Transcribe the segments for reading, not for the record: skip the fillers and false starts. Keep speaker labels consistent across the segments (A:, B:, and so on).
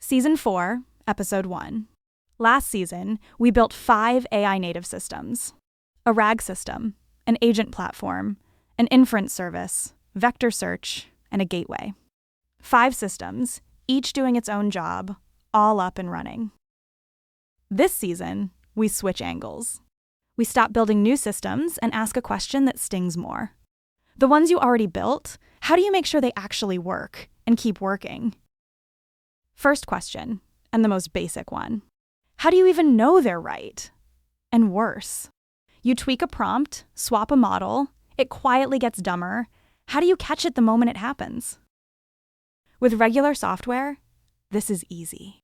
A: Season 4, Episode 1. Last season, we built 5 AI native systems: a RAG system, an agent platform, an inference service, vector search, and a gateway. 5 systems, each doing its own job, all up and running. This season, we switch angles. We stop building new systems and ask a question that stings more. The ones you already built, how do you make sure they actually work and keep working? First question, and the most basic one. How do you even know they're right? And worse, you tweak a prompt, swap a model, it quietly gets dumber. How do you catch it the moment it happens? With regular software, this is easy.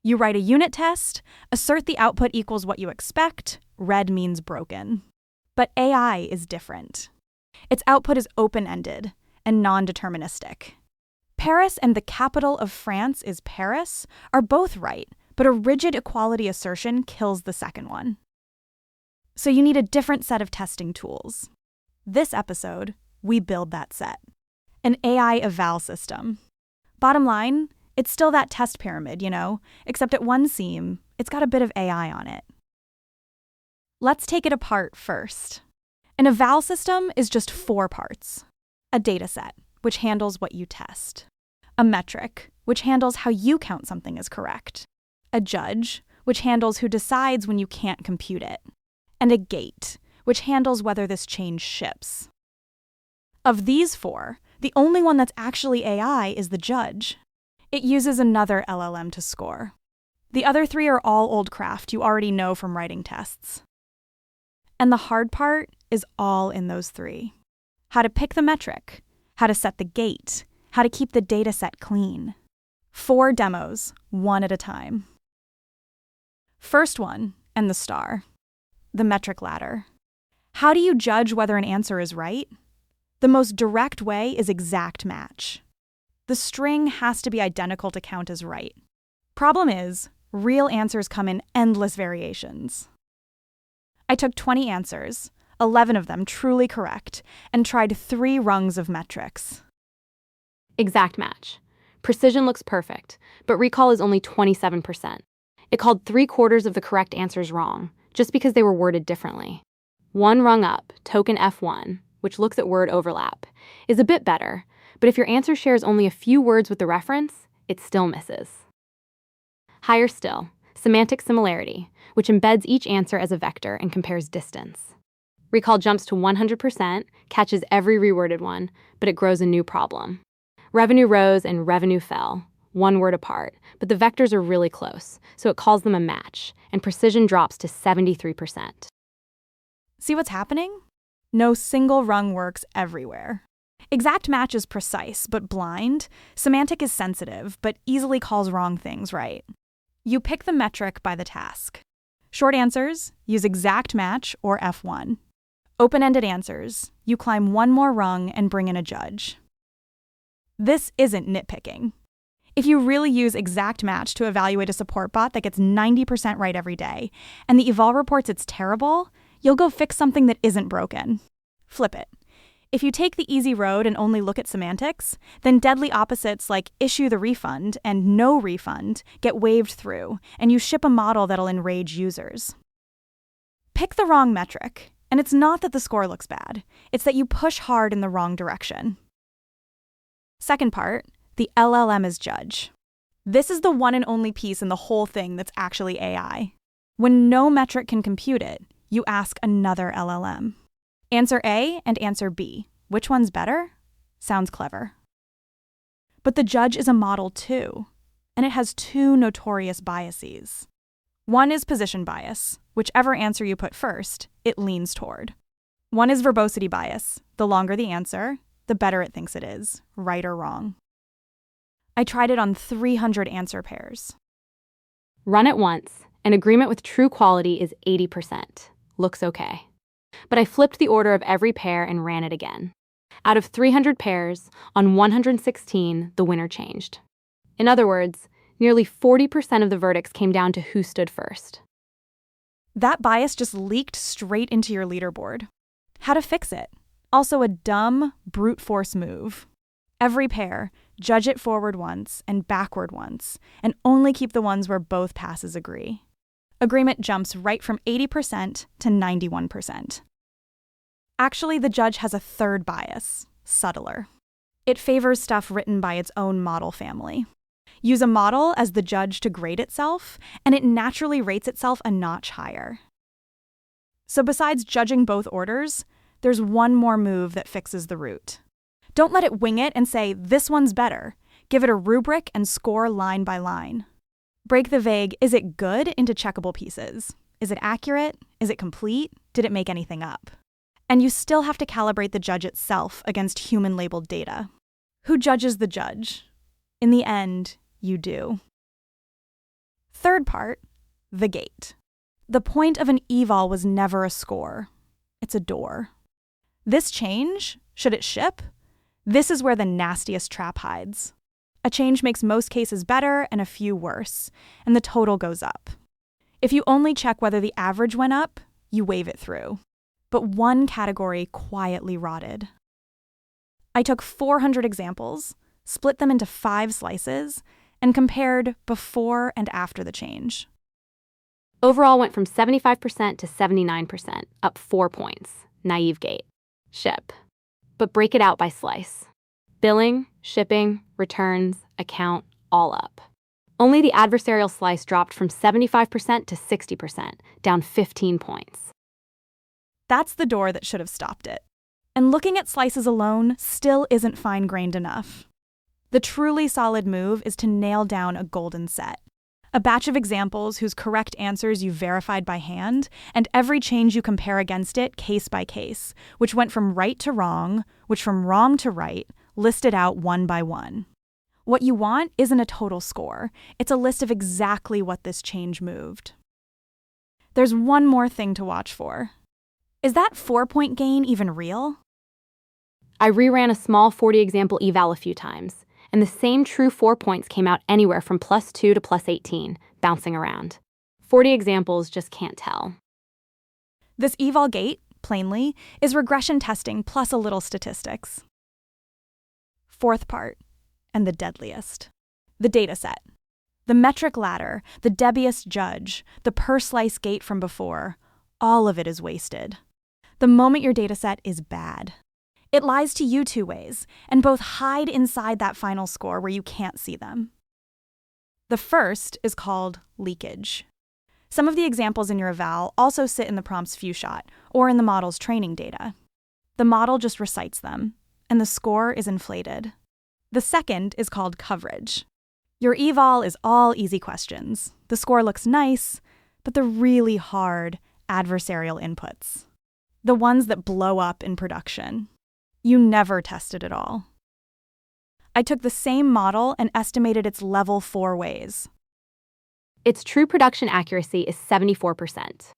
A: You write a unit test, assert the output equals what you expect, red means broken. But AI is different. Its output is open-ended and non-deterministic. Paris and the capital of France is Paris are both right, but a rigid equality assertion kills the second one. So you need a different set of testing tools. This episode, we build that set. An AI eval system. Bottom line, it's still that test pyramid, except at one seam, it's got a bit of AI on it. Let's take it apart first. An eval system is just 4 parts. A dataset, which handles what you test. A metric, which handles how you count something as correct. A judge, which handles who decides when you can't compute it. And a gate, which handles whether this change ships. Of these 4, the only one that's actually AI is the judge. It uses another LLM to score. The other 3 are all old craft you already know from writing tests. And the hard part is all in those 3. How to pick the metric, how to set the gate, how to keep the dataset clean. 4 demos, one at a time. First one, and the star. The metric ladder. How do you judge whether an answer is right? The most direct way is exact match. The string has to be identical to count as right. Problem is, real answers come in endless variations. I took 20 answers, 11 of them truly correct, and tried 3 rungs of metrics.
B: Exact match. Precision looks perfect, but recall is only 27%. It called 3/4 of the correct answers wrong, just because they were worded differently. 1 rung up, token F1, which looks at word overlap, is a bit better, but if your answer shares only a few words with the reference, it still misses. Higher still, semantic similarity, which embeds each answer as a vector and compares distance. Recall jumps to 100%, catches every reworded one, but it grows a new problem. Revenue rose and revenue fell, 1 word apart, but the vectors are really close, so it calls them a match, and precision drops to 73%.
A: See what's happening? No single rung works everywhere. Exact match is precise, but blind. Semantic is sensitive, but easily calls wrong things right. You pick the metric by the task. Short answers, use exact match or F1. Open-ended answers, you climb 1 more rung and bring in a judge. This isn't nitpicking. If you really use exact match to evaluate a support bot that gets 90% right every day, and the Eval reports it's terrible, you'll go fix something that isn't broken. Flip it. If you take the easy road and only look at semantics, then deadly opposites like issue the refund and no refund get waved through, and you ship a model that'll enrage users. Pick the wrong metric, and it's not that the score looks bad, it's that you push hard in the wrong direction. Second part, the LLM-as-judge. This is the one and only piece in the whole thing that's actually AI. When no metric can compute it, you ask another LLM. Answer A and answer B. Which one's better? Sounds clever. But the judge is a model too, and it has 2 notorious biases. One is position bias. Whichever answer you put first, it leans toward. One is verbosity bias. The longer the answer, the better it thinks it is, right or wrong. I tried it on 300 answer pairs.
B: Run it once, and agreement with true quality is 80%. Looks okay. But I flipped the order of every pair and ran it again. Out of 300 pairs, on 116, the winner changed. In other words, nearly 40% of the verdicts came down to who stood first.
A: That bias just leaked straight into your leaderboard. How to fix it? Also a dumb, brute force move. Every pair, judge it forward once and backward once, and only keep the ones where both passes agree. Agreement jumps right from 80% to 91%. Actually, the judge has a third bias, subtler. It favors stuff written by its own model family. Use a model as the judge to grade itself, and it naturally rates itself a notch higher. So besides judging both orders, there's one more move that fixes the root. Don't let it wing it and say, this one's better. Give it a rubric and score line by line. Break the vague, is it good, into checkable pieces. Is it accurate? Is it complete? Did it make anything up? And you still have to calibrate the judge itself against human-labeled data. Who judges the judge? In the end, you do. Third part, the gate. The point of an eval was never a score. It's a door. This change, should it ship? This is where the nastiest trap hides. A change makes most cases better and a few worse, and the total goes up. If you only check whether the average went up, you wave it through. But one category quietly rotted. I took 400 examples, split them into 5 slices, and compared before and after the change.
B: Overall went from 75% to 79%, up 4 points. Naive gate. Ship. But break it out by slice. Billing, shipping, returns, account, all up. Only the adversarial slice dropped from 75% to 60%, down 15 points.
A: That's the door that should have stopped it. And looking at slices alone still isn't fine-grained enough. The truly solid move is to nail down a golden set. A batch of examples whose correct answers you verified by hand, and every change you compare against it case by case, which went from right to wrong, which from wrong to right, listed out one by one. What you want isn't a total score. It's a list of exactly what this change moved. There's one more thing to watch for. Is that 4-point gain even real?
B: I reran a small 40 example eval a few times, and the same true 4 points came out anywhere from +2 to +18, bouncing around. 40 examples just can't tell.
A: This eval gate, plainly, is regression testing plus a little statistics. Fourth part, and the deadliest. The dataset. The metric ladder, the LLM-as-judge, the per-slice gate from before, all of it is wasted. The moment your dataset is bad. It lies to you 2 ways, and both hide inside that final score where you can't see them. The first is called leakage. Some of the examples in your eval also sit in the prompt's few-shot or in the model's training data. The model just recites them, and the score is inflated. The second is called coverage. Your eval is all easy questions. The score looks nice, but the really hard adversarial inputs. The ones that blow up in production. You never tested it all. I took the same model and estimated its level 4 ways.
B: Its true production accuracy is 74%.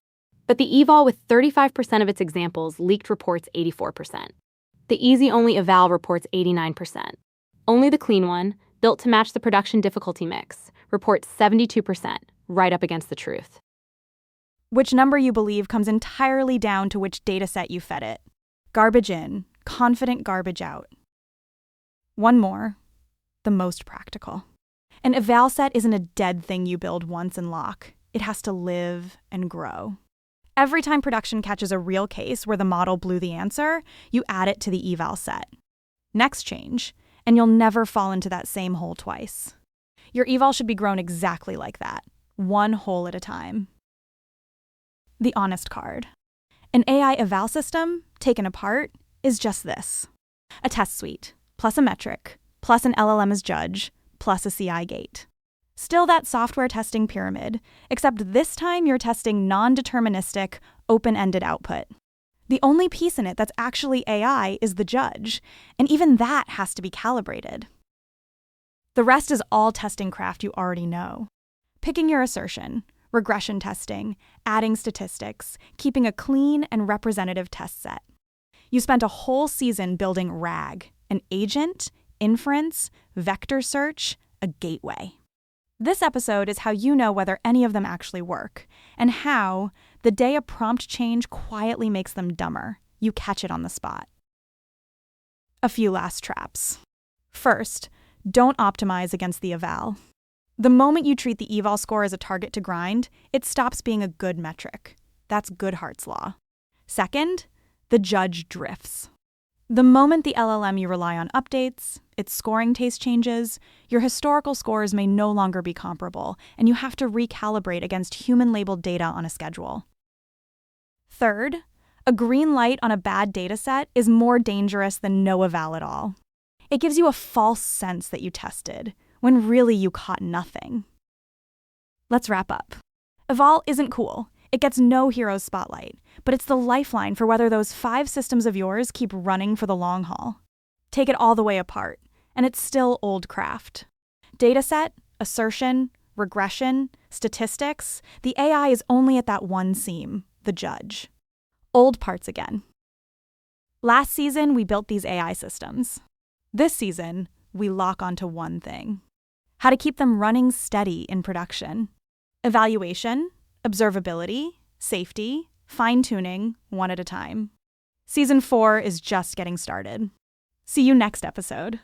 B: But the eval with 35% of its examples leaked reports 84%. The easy-only eval reports 89%. Only the clean one, built to match the production difficulty mix, reports 72%, right up against the truth.
A: Which number you believe comes entirely down to which dataset you fed it. Garbage in, confident garbage out. One more, the most practical. An eval set isn't a dead thing you build once and lock. It has to live and grow. Every time production catches a real case where the model blew the answer, you add it to the eval set. Next change, and you'll never fall into that same hole twice. Your eval should be grown exactly like that, one hole at a time. The honest card. An AI eval system, taken apart, is just this. A test suite, plus a metric, plus an LLM-as-judge, plus a CI gate. Still that software testing pyramid, except this time you're testing non-deterministic, open-ended output. The only piece in it that's actually AI is the judge, and even that has to be calibrated. The rest is all testing craft you already know. Picking your assertion, regression testing, adding statistics, keeping a clean and representative test set. You spent a whole season building RAG, an agent, inference, vector search, a gateway. This episode is how you know whether any of them actually work, and how, the day a prompt change quietly makes them dumber, you catch it on the spot. A few last traps. First, Don't optimize against the eval. The moment you treat the eval score as a target to grind, it stops being a good metric. That's Goodhart's law. Second, the judge drifts. The moment the LLM you rely on updates, its scoring taste changes, your historical scores may no longer be comparable, and you have to recalibrate against human-labeled data on a schedule. Third, a green light on a bad dataset is more dangerous than no eval at all. It gives you a false sense that you tested, when really you caught nothing. Let's wrap up. Eval isn't cool. It gets no hero's spotlight, but it's the lifeline for whether those 5 systems of yours keep running for the long haul. Take it all the way apart, and it's still old craft. Dataset, assertion, regression, statistics, the AI is only at that one seam, the judge. Old parts again. Last season, we built these AI systems. This season, we lock onto one thing: how to keep them running steady in production. Evaluation, observability, safety, fine-tuning, one at a time. Season 4 is just getting started. See you next episode.